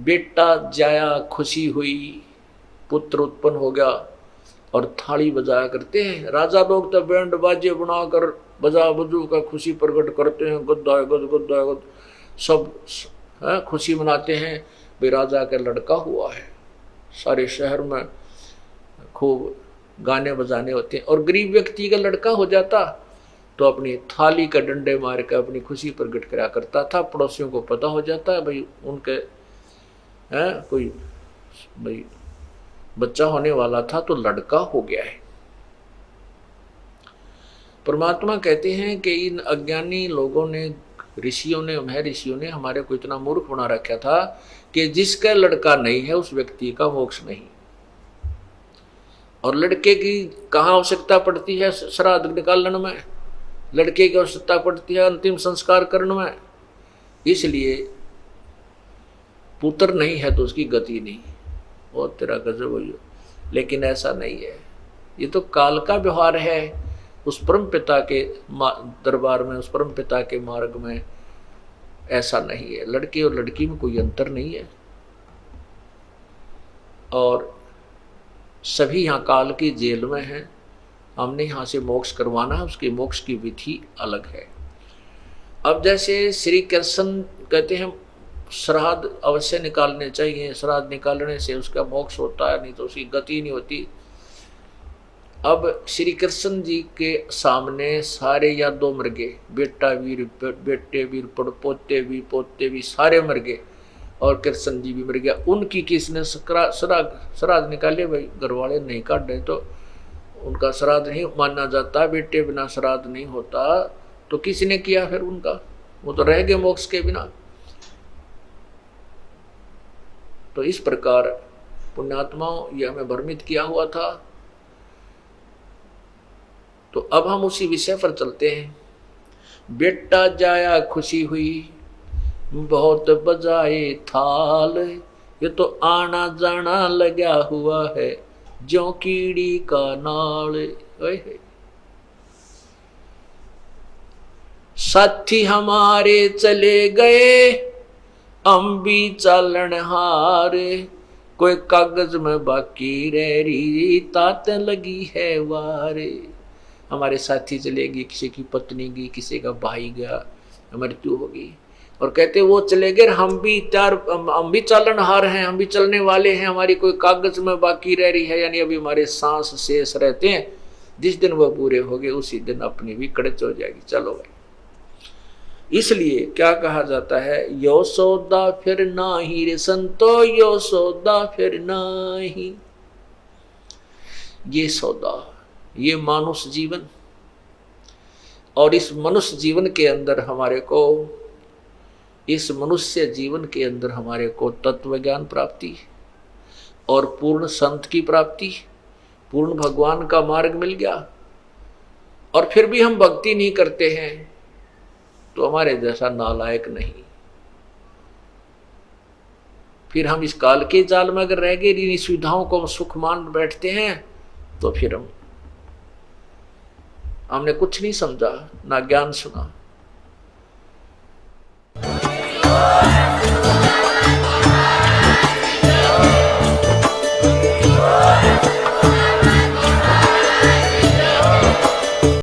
बेटा जाया खुशी हुई, पुत्र उत्पन्न हो गया और थाली बजाया करते हैं। राजा लोग तो बैंड बाजे बनाकर बजा बजू का खुशी प्रकट करते हैं, गद्दा गद गद्दा गद सब खुशी मनाते हैं। भाई राजा का लड़का हुआ है, सारे शहर में खूब गाने बजाने होते हैं। और गरीब व्यक्ति का लड़का हो जाता तो अपनी थाली का डंडे मार कर अपनी खुशी प्रकट करा करता था। पड़ोसियों को पता हो जाता है भाई उनके कोई भाई बच्चा होने वाला था तो लड़का हो गया है। परमात्मा कहते हैं कि इन अज्ञानी लोगों ने, ऋषियों ने, महर्षियों ने हमारे को इतना मूर्ख बना रखा था कि जिसका लड़का नहीं है उस व्यक्ति का मोक्ष नहीं। और लड़के की कहाँ आवश्यकता पड़ती है? श्राद्ध निकालने में। लड़के की आवश्यकता पड़ती है अंतिम संस्कार करने में। इसलिए पुत्र नहीं है तो उसकी गति नहीं। बहुत तेरा गजब हो। लेकिन ऐसा नहीं है, ये तो काल का व्यवहार है। उस परम पिता के दरबार में, उस परम पिता के मार्ग में ऐसा नहीं है। लड़के और लड़की में कोई अंतर नहीं है। और सभी यहाँ काल की जेल में हैं। हमने यहाँ से मोक्ष करवाना है, उसकी मोक्ष की विधि अलग है। अब जैसे श्री कृष्ण कहते हैं श्राद्ध अवश्य निकालने चाहिए, श्राद्ध निकालने से उसका मोक्ष होता है, नहीं तो उसकी गति नहीं होती। अब श्री कृष्ण जी के सामने सारे यादव मर गए, बेटा वीर, बेटे वीर, पोते वीर, पोते वीर, सारे मर गए और कृष्ण जी भी मर गया। उनकी किसने श्राद्ध निकाले? भाई घर वाले नहीं काटे तो उनका श्राद्ध नहीं माना जाता। बेटे बिना श्राद्ध नहीं होता तो किसने किया फिर उनका? वो तो रह गए मोक्ष के बिना। तो इस प्रकार पुण्यात्माओं ये हमें भ्रमित किया हुआ था। तो अब हम उसी विषय पर चलते हैं। बेटा जाया खुशी हुई, बहुत बजाए थाल, ये तो आना जाना लगा हुआ है ज्यों कीड़ी का नाल। साथी हमारे चले गए, हम भी चालन हारे, कोई कागज में बाकी रह रही, तात लगी है वारे। हमारे साथी चले गए, किसी की पत्नी गई, किसी का भाई गया, मृत्यु होगी। और कहते वो चले गए, हम भी चालन हार हैं, हम भी चलने वाले हैं, हमारी कोई कागज में बाकी रह रही है, यानी अभी हमारे सांस शेष रहते हैं। जिस दिन वह पूरे हो गए उसी दिन अपनी भी कड़च हो जाएगी। चलो भाई, इसलिए क्या कहा जाता है, यो सौदा फिर नाही रे संतो, यो सौदा फिर नाही। ये सौदा, ये मानुष जीवन, और इस मनुष्य जीवन के अंदर हमारे को, इस मनुष्य जीवन के अंदर हमारे को तत्व ज्ञान प्राप्ति और पूर्ण संत की प्राप्ति, पूर्ण भगवान का मार्ग मिल गया। और फिर भी हम भक्ति नहीं करते हैं तो हमारे जैसा नालायक नहीं। फिर हम इस काल के जाल में अगर रह गए, इन सुविधाओं को हम सुख मान बैठते हैं तो फिर हमने कुछ नहीं समझा, ना ज्ञान सुना।